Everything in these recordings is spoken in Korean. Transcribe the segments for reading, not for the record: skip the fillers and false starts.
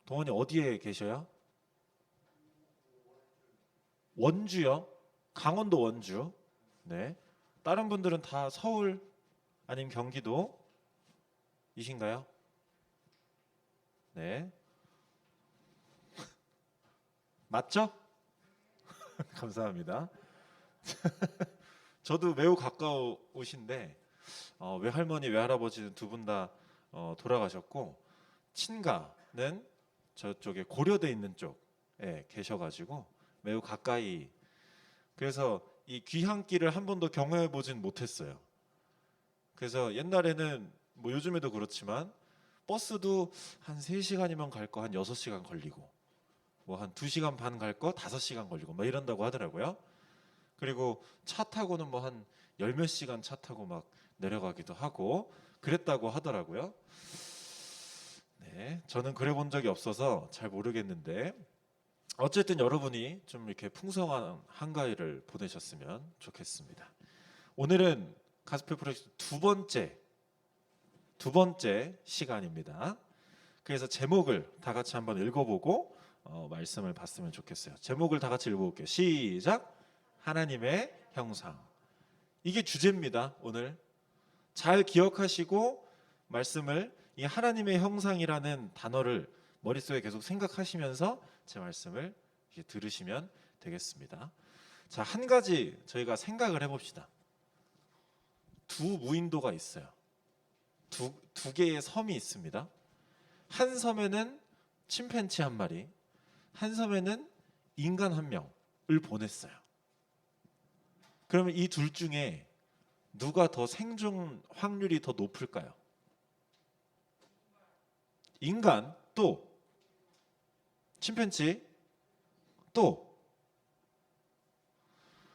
동원이 어디에 계셔요? 원주요? 강원도 원주. 네. 다른 분들은 다 서울 아니면 경기도이신가요? 네. 맞죠? 감사합니다. 저도 매우 가까우신데 외할머니, 외할아버지는 두 분 다 돌아가셨고 친가는 저쪽에 고려대 있는 쪽에 계셔가지고 매우 가까이. 그래서 이 귀향길을 한 번도 경험해 보진 못했어요. 그래서 옛날에는 뭐 요즘에도 그렇지만 버스도 한 3시간이면 갈 거 한 6시간 걸리고 뭐 한 2시간 반 갈 거 5시간 걸리고 뭐 이런다고 하더라고요. 그리고 차 타고는 뭐 한 열 몇 시간 차 타고 막 내려가기도 하고 그랬다고 하더라고요. 네, 저는 그래 본 적이 없어서 잘 모르겠는데 어쨌든 여러분이 좀 이렇게 풍성한 한가위를 보내셨으면 좋겠습니다. 오늘은 가스펠 프로젝트 두 번째 시간입니다. 그래서 제목을 다 같이 한번 읽어보고 말씀을 봤으면 좋겠어요. 제목을 다 같이 읽어볼게요. 시작. 하나님의 형상. 이게 주제입니다. 오늘 잘 기억하시고 말씀을 이 하나님의 형상이라는 단어를 머릿속에 계속 생각하시면서 제 말씀을 이렇게 들으시면 되겠습니다. 자, 한 가지 저희가 생각을 해봅시다. 두 무인도가 있어요. 두 개의 섬이 있습니다. 한 섬에는 침팬치 한 마리, 한 섬에는 인간 한 명을 보냈어요. 그러면 이 둘 중에 누가 더 생존 확률이 더 높을까요? 인간 또 침팬치 또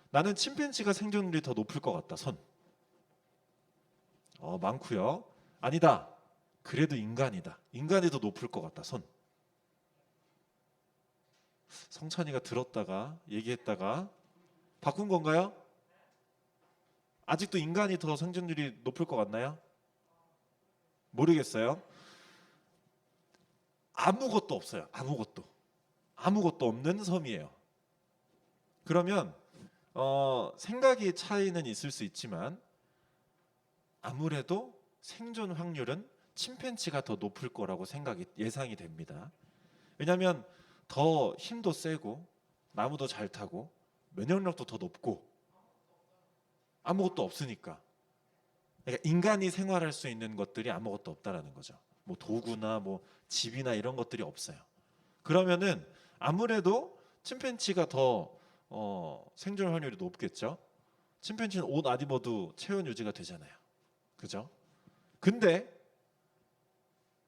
나는 침팬치가 생존율이 더 높을 것 같다. 손. 많고요. 아니다. 그래도 인간이다. 인간이 더 높을 것 같다. 손. 성찬이가 들었다가 얘기했다가 바꾼 건가요? 아직도 인간이 더 생존율이 높을 것 같나요? 모르겠어요. 아무것도 없어요. 아무것도 없는 섬이에요. 그러면 생각이 차이는 있을 수 있지만 아무래도 생존 확률은 침팬치가 더 높을 거라고 예상이 됩니다. 왜냐하면 더 힘도 세고 나무도 잘 타고 면역력도 더 높고 아무것도 없으니까. 그러니까 인간이 생활할 수 있는 것들이 아무것도 없다라는 거죠. 뭐 도구나 뭐 집이나 이런 것들이 없어요. 그러면은 아무래도 침팬치가 더 생존 확률이 높겠죠. 침팬치는 옷 안 입어도 체온 유지가 되잖아요. 그죠? 근데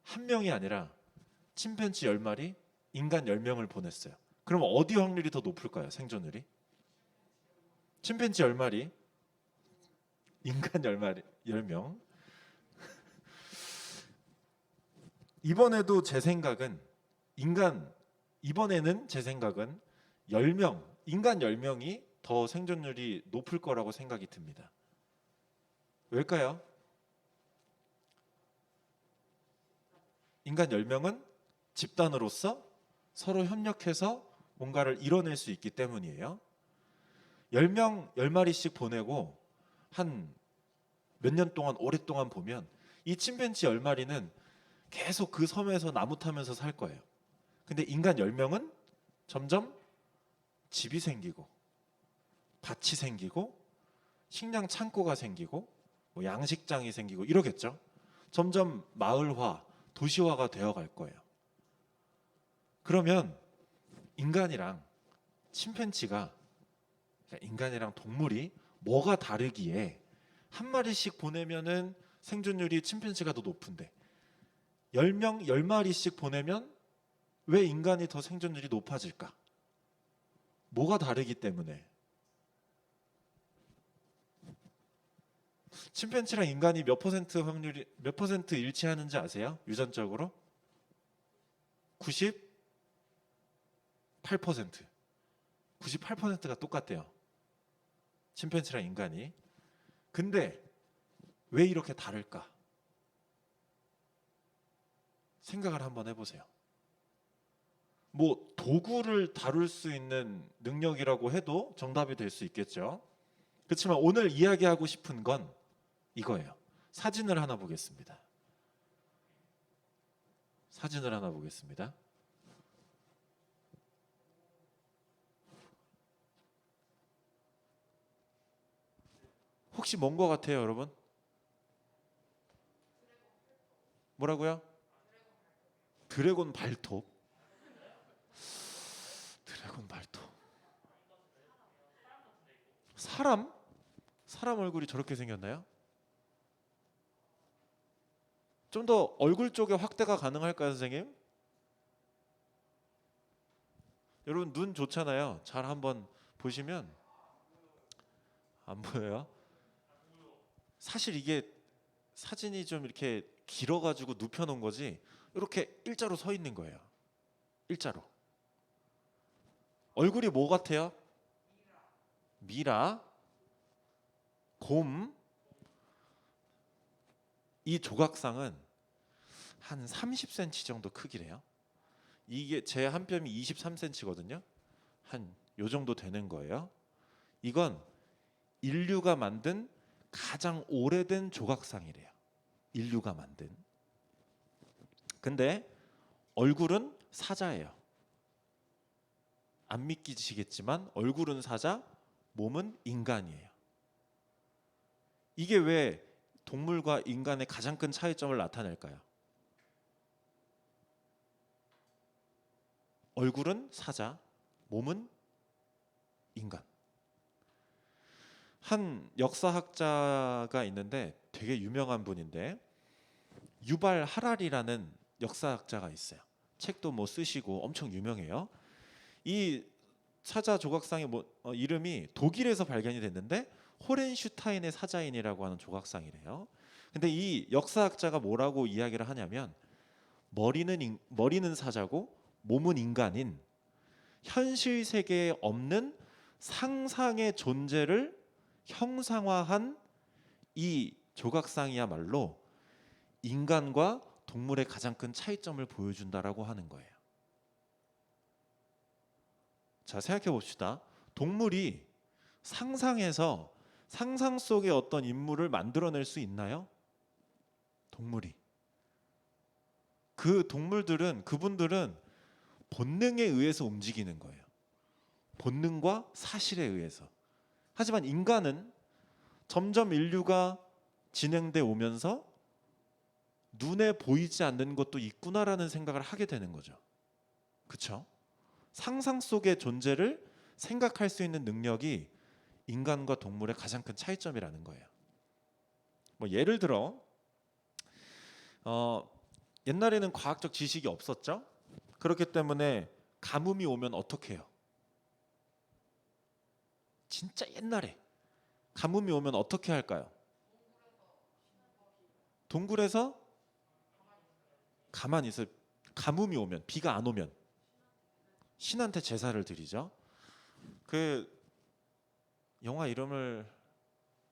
한 명이 아니라 침팬치 10마리, 인간 10명을 보냈어요. 그럼 어디 확률이 더 높을까요? 생존율이? 침팬치 10마리, 인간 10마리, 10명. 이번에는 제 생각은 10명, 인간 10명이 더 생존율이 높을 거라고 생각이 듭니다. 왜일까요? 인간 10명은 집단으로서 서로 협력해서 뭔가를 이뤄낼 수 있기 때문이에요. 10명, 10마리씩 보내고 한 몇 년 동안 오랫동안 보면 이 침팬치 10마리는 계속 그 섬에서 나무 타면서 살 거예요. 근데 인간 10명은 점점 집이 생기고 밭이 생기고 식량 창고가 생기고 뭐 양식장이 생기고 이러겠죠. 점점 마을화, 도시화가 되어 갈 거예요. 그러면 인간이랑 침팬치가 그러니까 인간이랑 동물이 뭐가 다르기에 한 마리씩 보내면은 생존율이 침팬치가 더 높은데 10명, 10마리씩 보내면 왜 인간이 더 생존율이 높아질까? 뭐가 다르기 때문에. 침팬치랑 인간이 몇 퍼센트 일치하는지 아세요? 유전적으로? 98%. 98%가 똑같대요. 침팬치랑 인간이. 근데 왜 이렇게 다를까? 생각을 한번 해보세요. 뭐 도구를 다룰 수 있는 능력이라고 해도 정답이 될 수 있겠죠. 그렇지만 오늘 이야기하고 싶은 건 이거예요. 사진을 하나 보겠습니다. 사진을 하나 보겠습니다. 혹시 뭔 것 같아요, 여러분? 뭐라고요? 드래곤 발톱. 드래곤 발톱. 사람? 사람 얼굴이 저렇게 생겼나요? 좀 더 얼굴 쪽에 확대가 가능할까요, 선생님? 여러분 눈 좋잖아요. 잘 한번 보시면 안 보여요? 사실 이게 사진이 좀 이렇게 길어가지고 눕혀놓은 거지 이렇게 일자로 서 있는 거예요. 일자로. 얼굴이 뭐 같아요? 미라, 곰. 이 조각상은 한 30cm 정도 크기래요. 이게 제 한 뼘이 23cm거든요. 한 요 정도 되는 거예요. 이건 인류가 만든 가장 오래된 조각상이래요. 인류가 만든. 근데 얼굴은 사자예요. 안 믿기시겠지만 얼굴은 사자, 몸은 인간이에요. 이게 왜 동물과 인간의 가장 큰 차이점을 나타낼까요? 얼굴은 사자, 몸은 인간. 한 역사학자가 있는데 되게 유명한 분인데 유발 하랄이라는 역사학자가 있어요. 책도 뭐 쓰시고 엄청 유명해요. 이 사자 조각상의 이름이 독일에서 발견이 됐는데 호렌슈타인의 사자인이라고 하는 조각상이래요. 근데 이 역사학자가 뭐라고 이야기를 하냐면 머리는 사자고 몸은 인간인 현실 세계에 없는 상상의 존재를 형상화한 이 조각상이야말로 인간과 동물의 가장 큰 차이점을 보여준다라고 하는 거예요. 자, 생각해 봅시다. 동물이 상상해서 상상 속의 어떤 인물을 만들어낼 수 있나요? 동물이. 그분들은 본능에 의해서 움직이는 거예요. 본능과 사실에 의해서. 하지만 인간은 점점 인류가 진행돼 오면서 눈에 보이지 않는 것도 있구나라는 생각을 하게 되는 거죠. 그렇죠? 상상 속의 존재를 생각할 수 있는 능력이 인간과 동물의 가장 큰 차이점이라는 거예요. 뭐 예를 들어 옛날에는 과학적 지식이 없었죠. 그렇기 때문에 가뭄이 오면 어떻게 해요? 진짜 옛날에 가뭄이 오면 어떻게 할까요? 동굴에서 가만히 있어요. 가뭄이 오면, 비가 안 오면 신한테 제사를 드리죠. 그 영화 이름을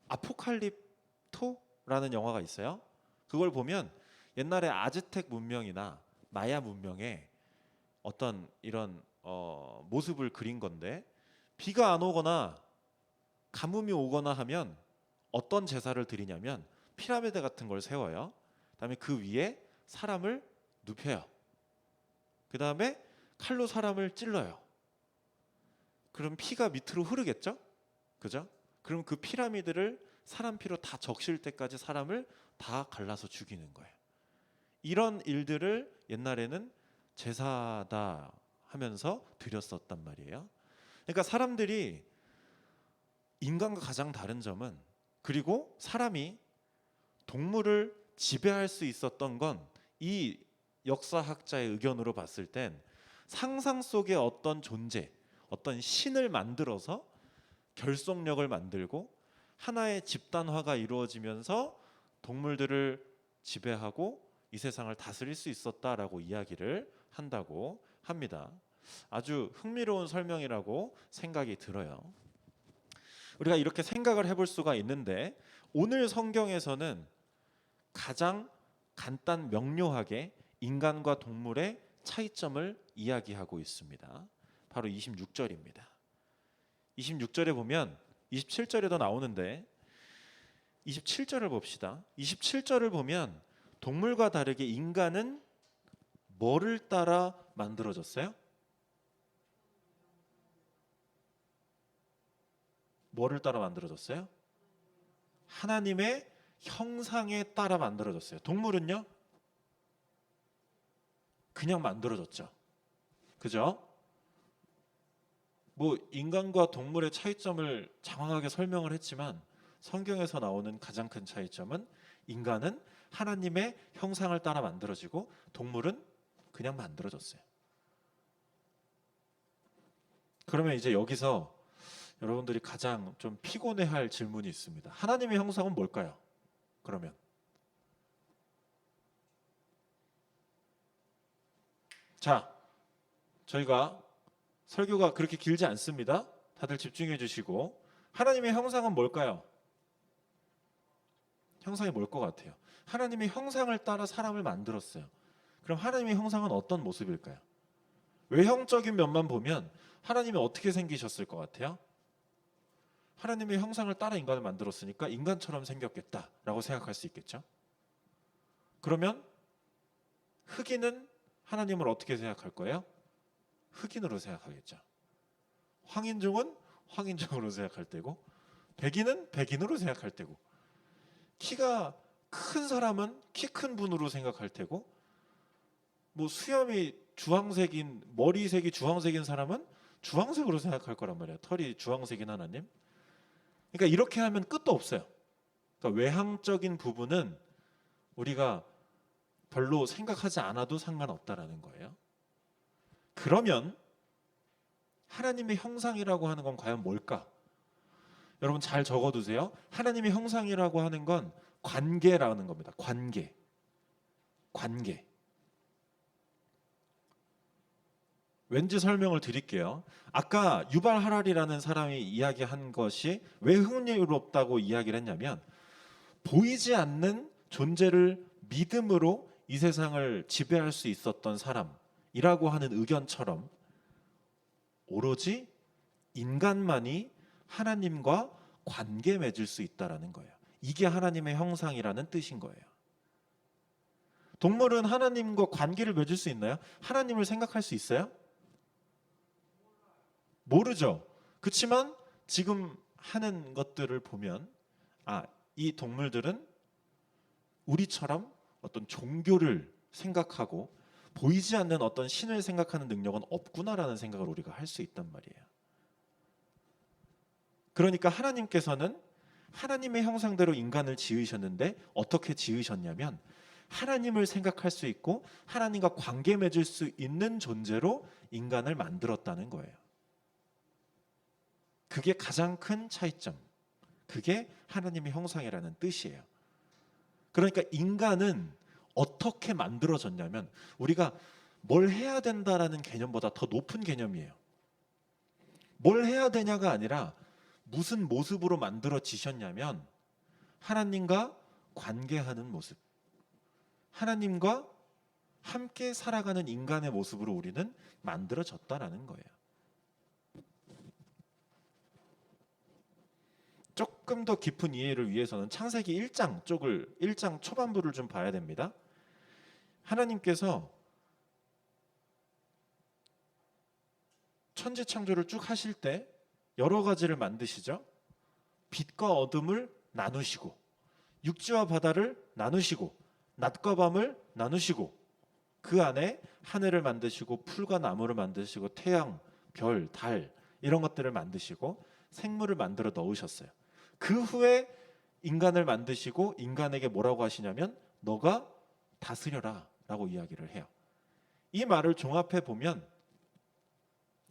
아포칼립토라는 영화가 있어요. 그걸 보면 옛날에 아즈텍 문명이나 마야 문명의 어떤 이런 모습을 그린 건데 비가 안 오거나 가뭄이 오거나 하면 어떤 제사를 드리냐면 피라미드 같은 걸 세워요. 그다음에 그 위에 사람을 눕혀요. 그다음에 칼로 사람을 찔러요. 그럼 피가 밑으로 흐르겠죠? 그죠? 그럼 그 피라미드를 사람 피로 다 적실 때까지 사람을 다 갈라서 죽이는 거예요. 이런 일들을 옛날에는 제사다 하면서 드렸었단 말이에요. 그러니까 사람들이 인간과 가장 다른 점은 그리고 사람이 동물을 지배할 수 있었던 건 이 역사학자의 의견으로 봤을 땐 상상 속의 어떤 존재, 어떤 신을 만들어서 결속력을 만들고 하나의 집단화가 이루어지면서 동물들을 지배하고 이 세상을 다스릴 수 있었다라고 이야기를 한다고 합니다. 아주 흥미로운 설명이라고 생각이 들어요. 우리가 이렇게 생각을 해볼 수가 있는데 오늘 성경에서는 가장 간단 명료하게 인간과 동물의 차이점을 이야기하고 있습니다. 바로 26절입니다. 26절에 보면 27절에도 나오는데 27절을 봅시다. 27절을 보면 동물과 다르게 인간은 뭐를 따라 만들어졌어요? 뭐를 따라 만들어졌어요? 하나님의 형상에 따라 만들어졌어요. 동물은요? 그냥 만들어졌죠. 그죠? 뭐 인간과 동물의 차이점을 장황하게 설명을 했지만 성경에서 나오는 가장 큰 차이점은 인간은 하나님의 형상을 따라 만들어지고 동물은 그냥 만들어졌어요. 그러면 이제 여기서 여러분들이 가장 좀 피곤해할 질문이 있습니다. 하나님의 형상은 뭘까요? 그러면 자, 저희가 설교가 그렇게 길지 않습니다. 다들 집중해 주시고 하나님의 형상은 뭘까요? 형상이 뭘 것 같아요? 하나님의 형상을 따라 사람을 만들었어요. 그럼 하나님의 형상은 어떤 모습일까요? 외형적인 면만 보면 하나님이 어떻게 생기셨을 것 같아요? 하나님의 형상을 따라 인간을 만들었으니까 인간처럼 생겼겠다라고 생각할 수 있겠죠. 그러면 흑인은 하나님을 어떻게 생각할 거예요? 흑인으로 생각하겠죠. 황인종은 황인종으로 생각할 때고 백인은 백인으로 생각할 때고 키가 큰 사람은 키 큰 분으로 생각할 테고 뭐 수염이 주황색인 머리색이 주황색인 사람은 주황색으로 생각할 거란 말이에요. 털이 주황색인 하나님. 그러니까 이렇게 하면 끝도 없어요. 그러니까 외향적인 부분은 우리가 별로 생각하지 않아도 상관없다라는 거예요. 그러면 하나님의 형상이라고 하는 건 과연 뭘까? 여러분 잘 적어두세요. 하나님의 형상이라고 하는 건 관계라는 겁니다. 관계. 관계. 왠지 설명을 드릴게요. 아까 유발 하랄이라는 사람이 이야기한 것이 왜 흥미롭다고 이야기를 했냐면 보이지 않는 존재를 믿음으로 이 세상을 지배할 수 있었던 사람이라고 하는 의견처럼 오로지 인간만이 하나님과 관계 맺을 수 있다라는 거예요. 이게 하나님의 형상이라는 뜻인 거예요. 동물은 하나님과 관계를 맺을 수 있나요? 하나님을 생각할 수 있어요? 모르죠. 그렇지만 지금 하는 것들을 보면 이 동물들은 우리처럼 어떤 종교를 생각하고 보이지 않는 어떤 신을 생각하는 능력은 없구나라는 생각을 우리가 할 수 있단 말이에요. 그러니까 하나님께서는 하나님의 형상대로 인간을 지으셨는데 어떻게 지으셨냐면 하나님을 생각할 수 있고 하나님과 관계 맺을 수 있는 존재로 인간을 만들었다는 거예요. 그게 가장 큰 차이점. 그게 하나님의 형상이라는 뜻이에요. 그러니까 인간은 어떻게 만들어졌냐면 우리가 뭘 해야 된다라는 개념보다 더 높은 개념이에요. 뭘 해야 되냐가 아니라 무슨 모습으로 만들어지셨냐면 하나님과 관계하는 모습. 하나님과 함께 살아가는 인간의 모습으로 우리는 만들어졌다라는 거예요. 조금 더 깊은 이해를 위해서는 창세기 1장 초반부를 좀 봐야 됩니다. 하나님께서 천지 창조를 쭉 하실 때 여러 가지를 만드시죠. 빛과 어둠을 나누시고 육지와 바다를 나누시고 낮과 밤을 나누시고 그 안에 하늘을 만드시고 풀과 나무를 만드시고 태양, 별, 달 이런 것들을 만드시고 생물을 만들어 넣으셨어요. 그 후에 인간을 만드시고 인간에게 뭐라고 하시냐면 너가 다스려라 라고 이야기를 해요. 이 말을 종합해 보면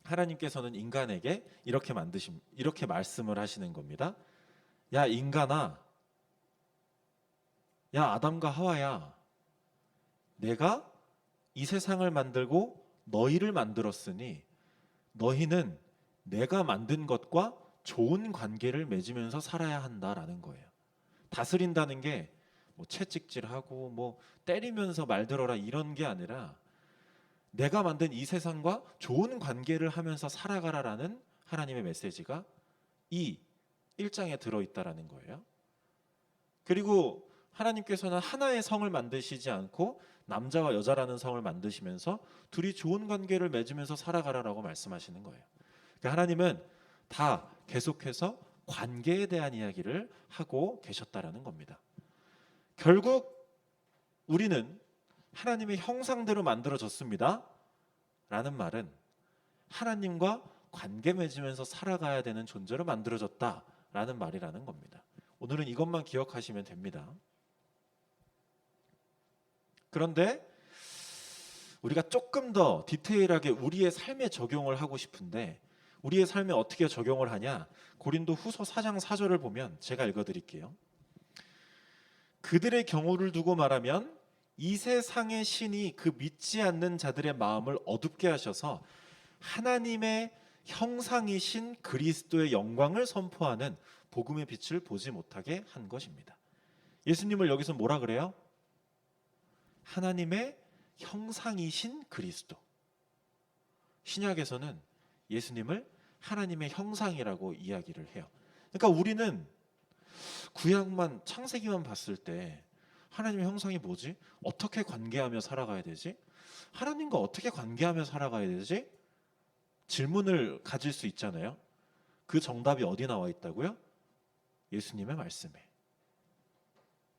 하나님께서는 인간에게 이렇게 말씀을 하시는 겁니다. 야 인간아, 야 아담과 하와야, 내가 이 세상을 만들고 너희를 만들었으니 너희는 내가 만든 것과 좋은 관계를 맺으면서 살아야 한다라는 거예요. 다스린다는 게 뭐 채찍질하고 뭐 때리면서 말 들어라 이런 게 아니라 내가 만든 이 세상과 좋은 관계를 하면서 살아가라라는 하나님의 메시지가 이 1장에 들어있다라는 거예요. 그리고 하나님께서는 하나의 성을 만드시지 않고 남자와 여자라는 성을 만드시면서 둘이 좋은 관계를 맺으면서 살아가라라고 말씀하시는 거예요. 그러니까 하나님은 다 계속해서 관계에 대한 이야기를 하고 계셨다라는 겁니다. 결국 우리는 하나님의 형상대로 만들어졌습니다 라는 말은 하나님과 관계 맺으면서 살아가야 되는 존재로 만들어졌다라는 말이라는 겁니다. 오늘은 이것만 기억하시면 됩니다. 그런데 우리가 조금 더 디테일하게 우리의 삶에 적용을 하고 싶은데 우리의 삶에 어떻게 적용을 하냐? 고린도 후서 4장 4절을 보면 제가 읽어드릴게요. 그들의 경우를 두고 말하면 이 세상의 신이 그 믿지 않는 자들의 마음을 어둡게 하셔서 하나님의 형상이신 그리스도의 영광을 선포하는 복음의 빛을 보지 못하게 한 것입니다. 예수님을 여기서 뭐라 그래요? 하나님의 형상이신 그리스도. 신약에서는 예수님을 하나님의 형상이라고 이야기를 해요. 그러니까 우리는 구약만 창세기만 봤을 때 하나님의 형상이 뭐지? 어떻게 관계하며 살아가야 되지? 하나님과 어떻게 관계하며 살아가야 되지? 질문을 가질 수 있잖아요. 그 정답이 어디 나와 있다고요? 예수님의 말씀에.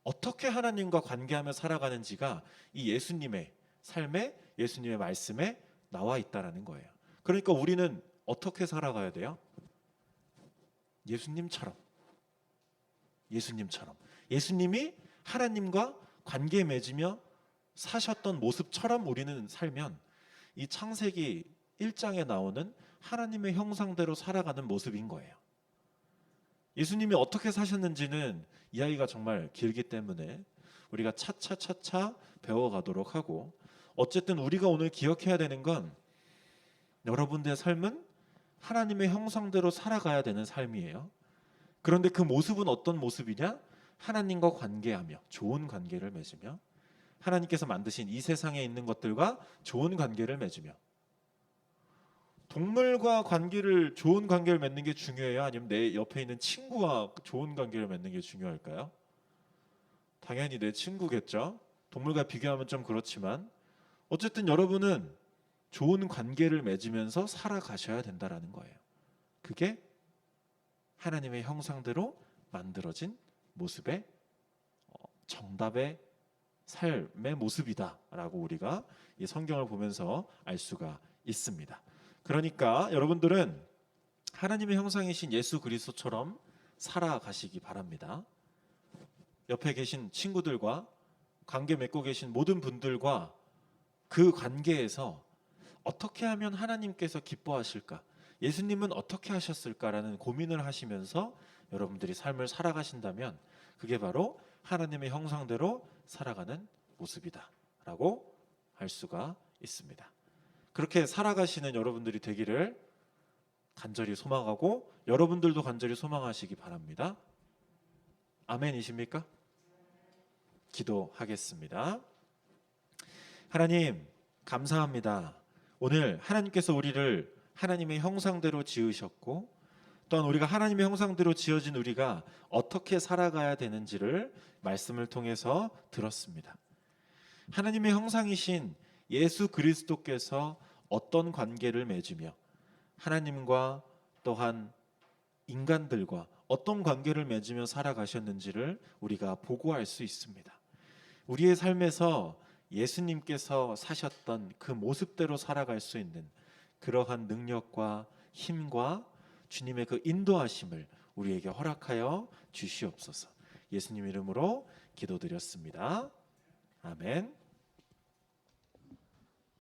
어떻게 하나님과 관계하며 살아가는지가 이 예수님의 삶에, 예수님의 말씀에 나와 있다라는 거예요. 그러니까 우리는 어떻게 살아가야 돼요? 예수님처럼. 예수님이 하나님과 관계 맺으며 사셨던 모습처럼 우리는 살면 이 창세기 1장에 나오는 하나님의 형상대로 살아가는 모습인 거예요. 예수님이 어떻게 사셨는지는 이야기가 정말 길기 때문에 우리가 차차차차 배워가도록 하고, 어쨌든 우리가 오늘 기억해야 되는 건 여러분들의 삶은 하나님의 형상대로 살아가야 되는 삶이에요. 그런데 그 모습은 어떤 모습이냐? 하나님과 관계하며 좋은 관계를 맺으며 하나님께서 만드신 이 세상에 있는 것들과 좋은 관계를 맺으며. 동물과 좋은 관계를 맺는 게 중요해요? 아니면 내 옆에 있는 친구와 좋은 관계를 맺는 게 중요할까요? 당연히 내 친구겠죠. 동물과 비교하면 좀 그렇지만 어쨌든 여러분은 좋은 관계를 맺으면서 살아가셔야 된다라는 거예요. 그게 하나님의 형상대로 만들어진 모습의 정답의 삶의 모습이다라고 우리가 이 성경을 보면서 알 수가 있습니다. 그러니까 여러분들은 하나님의 형상이신 예수 그리스도처럼 살아가시기 바랍니다. 옆에 계신 친구들과 관계 맺고 계신 모든 분들과 그 관계에서 어떻게 하면 하나님께서 기뻐하실까? 예수님은 어떻게 하셨을까라는 고민을 하시면서 여러분들이 삶을 살아가신다면 그게 바로 하나님의 형상대로 살아가는 모습이다라고 할 수가 있습니다. 그렇게 살아가시는 여러분들이 되기를 간절히 소망하고 여러분들도 간절히 소망하시기 바랍니다. 아멘이십니까? 기도하겠습니다. 하나님 감사합니다. 오늘 하나님께서 우리를 하나님의 형상대로 지으셨고 또한 우리가 하나님의 형상대로 지어진 우리가 어떻게 살아가야 되는지를 말씀을 통해서 들었습니다. 하나님의 형상이신 예수 그리스도께서 어떤 관계를 맺으며 하나님과 또한 인간들과 어떤 관계를 맺으며 살아가셨는지를 우리가 보고할 수 있습니다. 우리의 삶에서 예수님께서 사셨던 그 모습대로 살아갈 수 있는 그러한 능력과 힘과 주님의 그 인도하심을 우리에게 허락하여 주시옵소서. 예수님 이름으로 기도드렸습니다. 아멘.